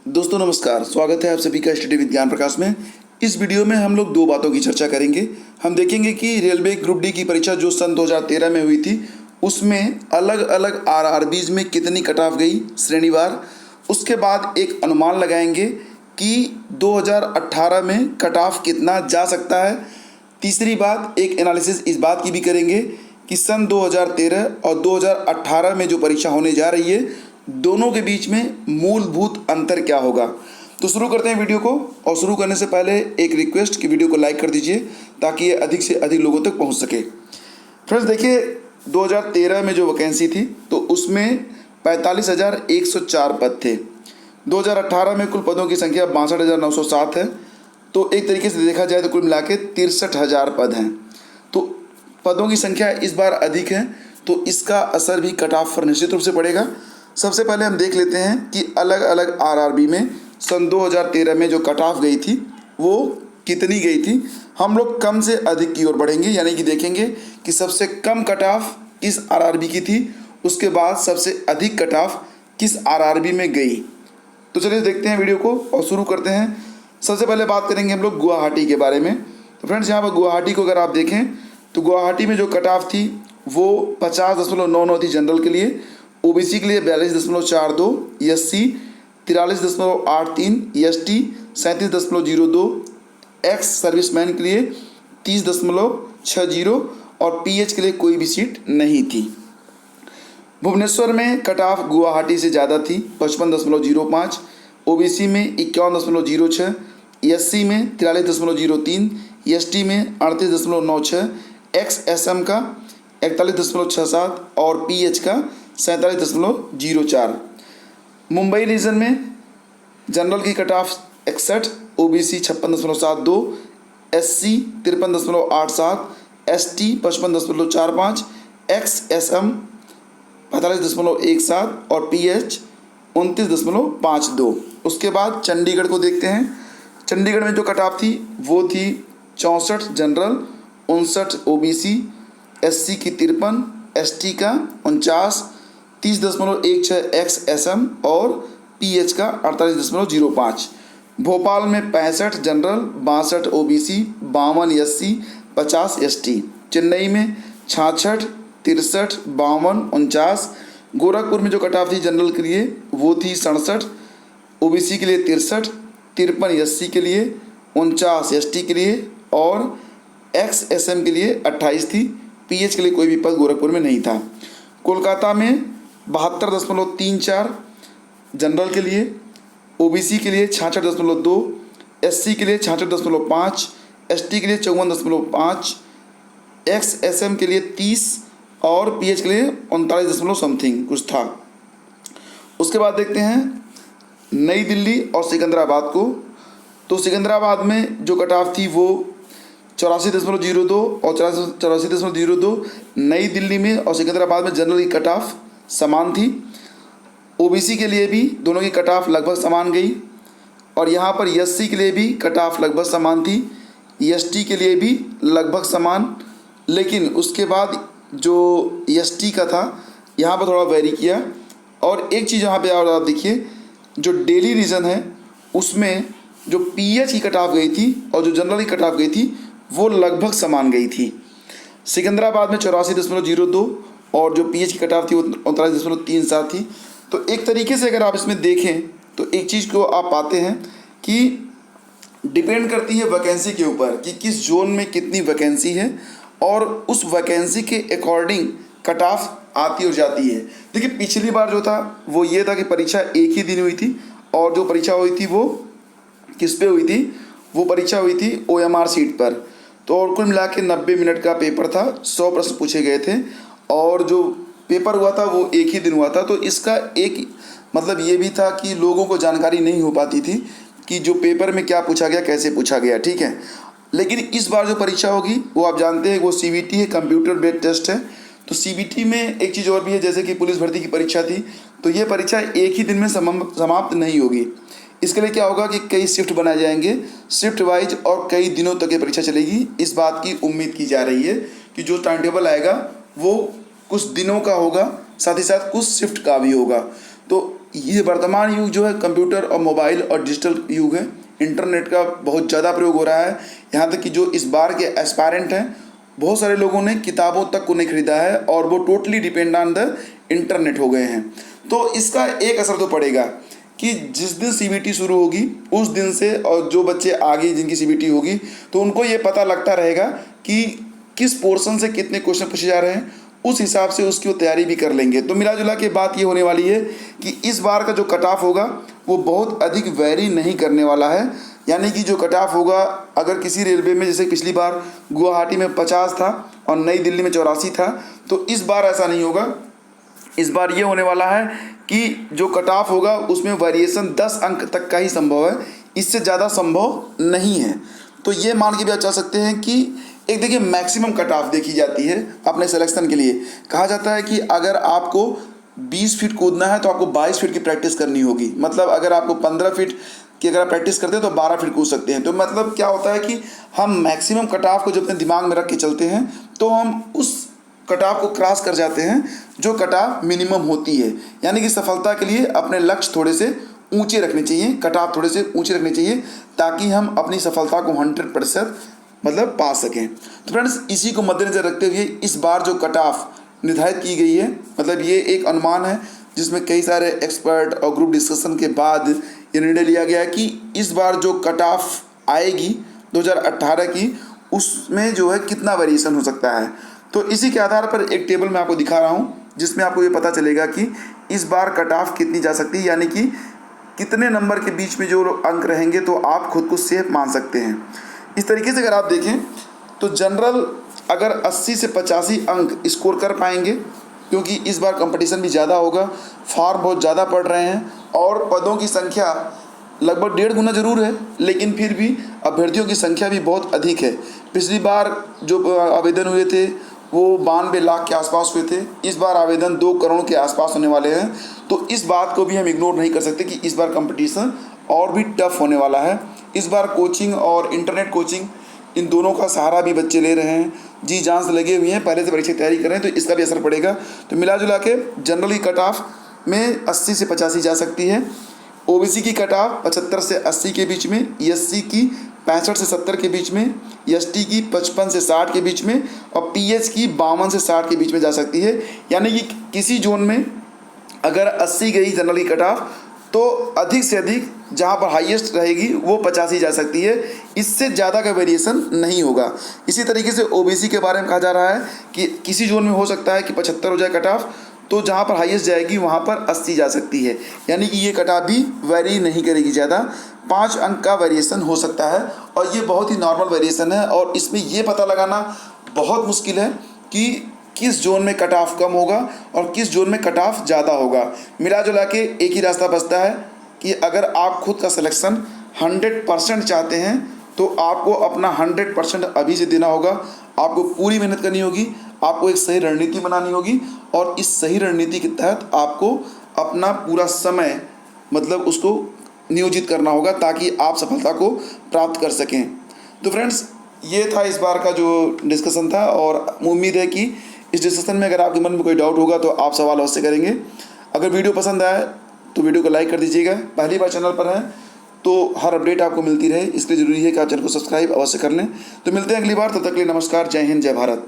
दोस्तों नमस्कार, स्वागत है आप सभी का स्टडी विद ज्ञान प्रकाश में। इस वीडियो में हम लोग दो बातों की चर्चा करेंगे। हम देखेंगे कि रेलवे ग्रुप डी की परीक्षा जो सन 2013 में हुई थी उसमें अलग अलग आरआरबीज में कितनी कट ऑफ गई श्रेणीवार। उसके बाद एक अनुमान लगाएंगे कि 2018 में कट ऑफ कितना जा सकता है। तीसरी बात, एक एनालिसिस इस बात की भी करेंगे कि सन 2013 और 2018 में जो परीक्षा होने जा रही है दोनों के बीच में मूलभूत अंतर क्या होगा। तो शुरू करते हैं वीडियो को। और शुरू करने से पहले एक रिक्वेस्ट कि वीडियो को लाइक कर दीजिए ताकि ये अधिक से अधिक लोगों तक पहुंच सके। फ्रेंड्स देखिए, 2013 में जो वैकेंसी थी तो उसमें 45,104 पद थे। 2018 में कुल पदों की संख्या 62,907 है। तो एक तरीके से देखा जाए तो कुल मिला के 63,000 पद हैं। तो पदों की संख्या इस बार अधिक है तो इसका असर भी कट ऑफ पर निश्चित रूप से पड़ेगा। सबसे पहले हम देख लेते हैं कि अलग अलग आरआरबी में सन 2013 में जो कट ऑफ गई थी वो कितनी गई थी। हम लोग कम से अधिक की ओर बढ़ेंगे, यानी कि देखेंगे कि सबसे कम कट ऑफ किस आरआरबी की थी, उसके बाद सबसे अधिक कट ऑफ किस आरआरबी में गई। तो चलिए देखते हैं वीडियो को और शुरू करते हैं। सबसे पहले बात करेंगे हम लोग गुवाहाटी के बारे में। तो फ्रेंड्स यहाँ पर गुवाहाटी को अगर आप देखें तो गुवाहाटी में जो कट ऑफ थी वो 50.99 थी जनरल के लिए, ओबीसी के लिए 42.42, एससी 43.83, एसटी 37.02, एक्स सर्विसमैन के लिए 30.60 और पीएच के लिए कोई भी सीट नहीं थी। भुवनेश्वर में कट ऑफ गुवाहाटी से ज़्यादा थी 55.05, ओबीसी में 51.06, एससी में 43.03, एसटी में 38.96, एक्स एसएम का 41.67 और पीएच का 47.04। मुंबई रीजन में जनरल की cut off 61, OBC 56.72, SC 53.87, ST 55.45, ex SM 45.17 और पीएच 29.52। उसके बाद चंडीगढ़ को देखते हैं। चंडीगढ़ में जो कट ऑफ थी वो थी 64 जनरल, 59 ओबीसी, एससी की 53, एसटी का 49, 30.16 एक्स एसएम और पीएच का 48.05। भोपाल में 65 general, 62 OBC, 52 SC, 50 ST. Chennai में 66, 63, 52, 49। गोरखपुर में जो कट ऑफ थी जनरल के लिए वो थी 67, ओबीसी के लिए 63, 53 एससी के लिए, 49 एसटी के लिए और एक्स एसएम के लिए 28 थी। पीएच के लिए कोई भी पद गोरखपुर में नहीं था। कोलकाता में 72.34 जनरल के लिए, ओबीसी के लिए 66.2, एससी के लिए 66.5, एसटी के लिए 54.5, एक्स एसएम के लिए 30 और पीएच के लिए 39 समथिंग कुछ था। उसके बाद देखते हैं नई दिल्ली और सिकंदराबाद को। तो सिकंदराबाद में जो कट ऑफ थी वो 84.02 और 84.02। नई दिल्ली में और सिकंदराबाद में जनरल की कट ऑफ समान थी। ओबीसी के लिए भी दोनों की कट ऑफ लगभग समान गई और यहाँ पर एससी के लिए भी कट ऑफ लगभग समान थी, एसटी के लिए भी लगभग समान। लेकिन उसके बाद जो एसटी का था यहाँ पर थोड़ा वेरी किया। और एक चीज़ यहाँ पे और आप देखिए, जो दिल्ली रीजन है उसमें जो पीएच की कट ऑफ गई थी और जो जनरल की कट ऑफ गई थी वो लगभग समान गई थी। सिकंदराबाद में 84.02 और जो पीएच की कट ऑफ थी वो 39.37 थी। तो एक तरीके से अगर आप इसमें देखें तो एक चीज़ को आप पाते हैं कि डिपेंड करती है वैकेंसी के ऊपर कि किस जोन में कितनी वैकेंसी है और उस वैकेंसी के अकॉर्डिंग कट ऑफ आती और जाती है। देखिए पिछली बार जो था वो ये था कि परीक्षा एक ही दिन हुई थी और जो परीक्षा हुई थी वो किस पे हुई थी, वो परीक्षा हुई थी ओएमआर सीट पर। तो और कुल मिला के 90 मिनट का पेपर था, 100 प्रश्न पूछे गए थे और जो पेपर हुआ था वो एक ही दिन हुआ था। तो इसका एक मतलब ये भी था कि लोगों को जानकारी नहीं हो पाती थी कि जो पेपर में क्या पूछा गया, कैसे पूछा गया, ठीक है। लेकिन इस बार जो परीक्षा होगी वो आप जानते हैं वो सीबीटी है, कंप्यूटर बेस्ड टेस्ट है। तो सीबीटी में एक चीज़ और भी है, जैसे कि पुलिस भर्ती की परीक्षा थी तो ये परीक्षा एक ही दिन में समाप्त नहीं होगी। इसके लिए क्या होगा कि कई शिफ्ट बनाए जाएंगे, शिफ्ट वाइज और कई दिनों तक ये परीक्षा चलेगी। इस बात की उम्मीद की जा रही है कि जो टाइम टेबल आएगा वो कुछ दिनों का होगा, साथ ही साथ कुछ शिफ्ट का भी होगा। तो ये वर्तमान युग जो है कंप्यूटर और मोबाइल और डिजिटल युग है। इंटरनेट का बहुत ज़्यादा प्रयोग हो रहा है। यहाँ तक कि जो इस बार के एस्पायरेंट हैं, बहुत सारे लोगों ने किताबों तक को नहीं खरीदा है और वो totally depend on the internet हो गए हैं। तो इसका एक असर तो पड़ेगा कि जिस दिन सीबीटी शुरू होगी उस दिन से, और जो बच्चे आगे जिनकी सीबीटी होगी तो उनको ये पता लगता रहेगा कि किस पोर्शन से कितने क्वेश्चन पूछे जा रहे हैं, उस हिसाब से उसकी वो तैयारी भी कर लेंगे। तो मिला जुला के बात ये होने वाली है कि इस बार का जो कट ऑफ होगा वो बहुत अधिक वेरी नहीं करने वाला है। यानी कि जो कट ऑफ होगा, अगर किसी रेलवे में जैसे पिछली बार गुवाहाटी में 50 था और नई दिल्ली में 84 था, तो इस बार ऐसा नहीं होगा। इस बार ये होने वाला है कि जो कट ऑफ होगा उसमें वेरिएशन 10 अंक तक का ही संभव है, इससे ज़्यादा संभव नहीं है। तो ये मान के भी आप चल सकते हैं कि एक देखिए मैक्सिमम कट ऑफ देखी जाती है अपने सिलेक्शन के लिए। कहा जाता है कि अगर आपको 20 फीट कूदना है तो आपको 22 फीट की प्रैक्टिस करनी होगी। मतलब अगर आपको 15 फीट की अगर आप प्रैक्टिस करते हैं तो 12 फीट कूद सकते हैं। तो मतलब क्या होता है कि हम मैक्सिमम कट ऑफ को जब अपने दिमाग में रख के चलते हैं तो हम उस कट ऑफ को क्रॉस कर जाते हैं जो कट ऑफ मिनिमम होती है। यानी कि सफलता के लिए अपने लक्ष्य थोड़े से ऊंचे रखने चाहिए, कट ऑफ थोड़े से ऊंचे रखने चाहिए, ताकि हम अपनी सफलता को 100% मतलब पा सकें। तो फ्रेंड्स, इसी को मद्देनजर रखते हुए इस बार जो कट ऑफ निर्धारित की गई है, मतलब ये एक अनुमान है जिसमें कई सारे एक्सपर्ट और ग्रुप डिस्कशन के बाद ये निर्णय लिया गया है कि इस बार जो कट ऑफ आएगी 2018 की, उसमें जो है कितना वेरिएशन हो सकता है। तो इसी के आधार पर एक टेबल मैं आपको दिखा रहा हूँ जिसमें आपको ये पता चलेगा कि इस बार कट ऑफ कितनी जा सकती है, यानी कि कितने नंबर के बीच में जो अंक रहेंगे तो आप खुद को सेफ मान सकते हैं। इस तरीके से अगर आप देखें तो जनरल अगर 80 से 85 अंक स्कोर कर पाएंगे, क्योंकि इस बार कंपटीशन भी ज़्यादा होगा, फॉर्म बहुत ज़्यादा पड़ रहे हैं और पदों की संख्या लगभग 1.5 गुना जरूर है, लेकिन फिर भी अभ्यर्थियों की संख्या भी बहुत अधिक है। पिछली बार जो आवेदन हुए थे वो 92 लाख के आसपास हुए थे, इस बार आवेदन 2 करोड़ के आसपास होने वाले हैं। तो इस बात को भी हम इग्नोर नहीं कर सकते कि इस बार कंपटीशन और भी टफ होने वाला है। इस बार कोचिंग और इंटरनेट कोचिंग, इन दोनों का सहारा भी बच्चे ले रहे हैं, जी जान से लगे हुए हैं, पहले से परीक्षा की तैयारी कर रहे हैं, तो इसका भी असर पड़ेगा। तो मिला जुला के जनरली कट ऑफ में 80 से 85 जा सकती है, ओबीसी की कट ऑफ 75 से 80 के बीच में, एससी की 65 से 70 के बीच में, एसटी की 55 से 60 के बीच में और पीएच की 52 से 60 के बीच में जा सकती है। यानी कि किसी जोन में अगर 80 गई जनरली कट ऑफ तो अधिक से अधिक जहाँ पर हाईएस्ट रहेगी वो 85 जा सकती है, इससे ज़्यादा का वेरिएशन नहीं होगा। इसी तरीके से ओबीसी के बारे में कहा जा रहा है कि किसी जोन में हो सकता है कि 75 हो जाए कट ऑफ, तो जहाँ पर हाईएस्ट जाएगी वहाँ पर 80 जा सकती है। यानी कि ये कट ऑफ भी वेरी नहीं करेगी ज़्यादा, 5 अंक का वेरिएशन हो सकता है और ये बहुत ही नॉर्मल वेरिएशन है। और इसमें ये पता लगाना बहुत मुश्किल है कि किस जोन में कट ऑफ कम होगा और किस जोन में कट ऑफ ज़्यादा होगा। मिला जुला के एक ही रास्ता बचता है कि अगर आप खुद का सिलेक्शन 100% चाहते हैं तो आपको अपना 100% अभी से देना होगा। आपको पूरी मेहनत करनी होगी, आपको एक सही रणनीति बनानी होगी और इस सही रणनीति के तहत आपको अपना पूरा समय मतलब उसको नियोजित करना होगा ताकि आप सफलता को प्राप्त कर सकें। तो फ्रेंड्स, ये था इस बार का जो डिस्कशन था और उम्मीद है कि इस डिस्कशन में अगर आपके मन में कोई डाउट होगा तो आप सवाल अवश्य करेंगे। अगर वीडियो पसंद आए तो वीडियो को लाइक कर दीजिएगा। पहली बार चैनल पर हैं तो हर अपडेट आपको मिलती रहे, इसलिए ज़रूरी है कि आप चैनल को सब्सक्राइब अवश्य कर लें। तो मिलते हैं अगली बार, तब तक के लिए नमस्कार, जय हिंद, जय भारत।